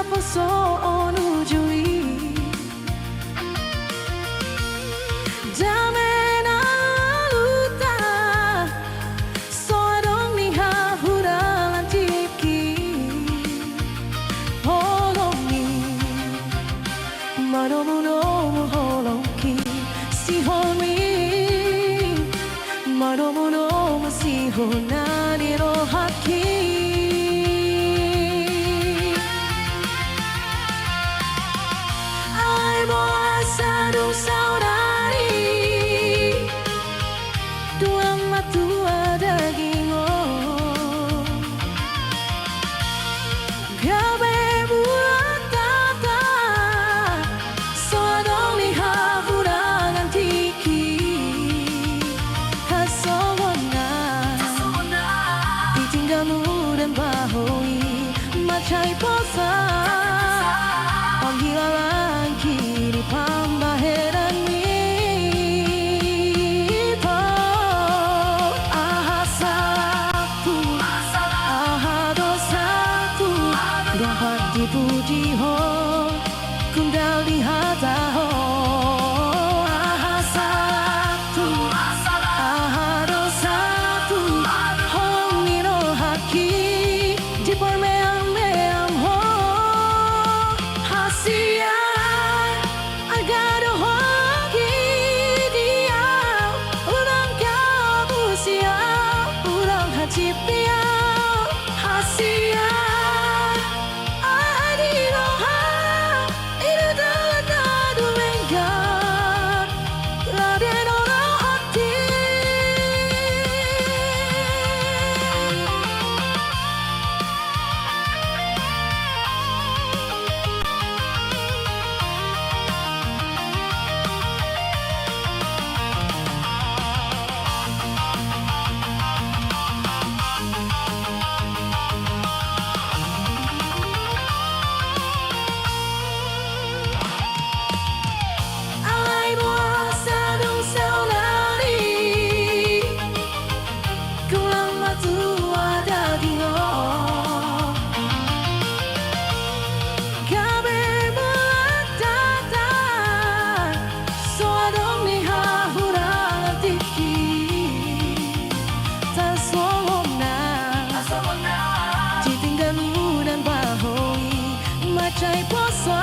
Siapa menuju Damai na luta Soadong ni hahuralan tipki Holomi Manomuno holoki Sihoni Manomuno masihonani no haki Satu saudari Dua matua dagingo Gabe buat tata Soadong lihat hurangan tiki Hasona Ditinggalmu dan bahui Macai posa Panggilan kini pambaheran nito Aha satu, aha dosatu Dapat dipuji ho, kundal di hata ho Aha satu, aha dosatu Hong nino haki, di permeang-meang ho Hasia Macai posa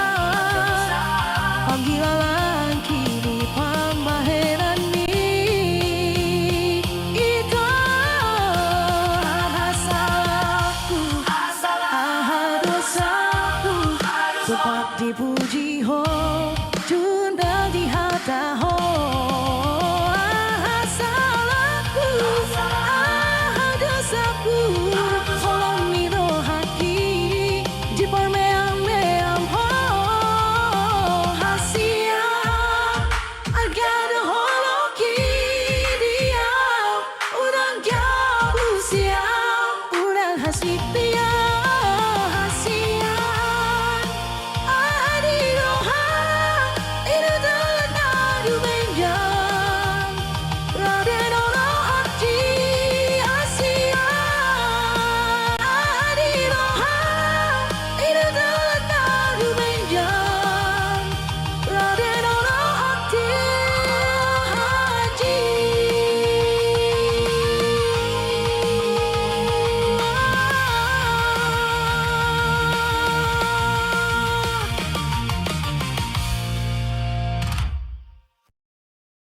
Panggilan kini pambaheran ni Ito aha salahku Aha dosaku Tempat dipuji ho Tunda di hata ho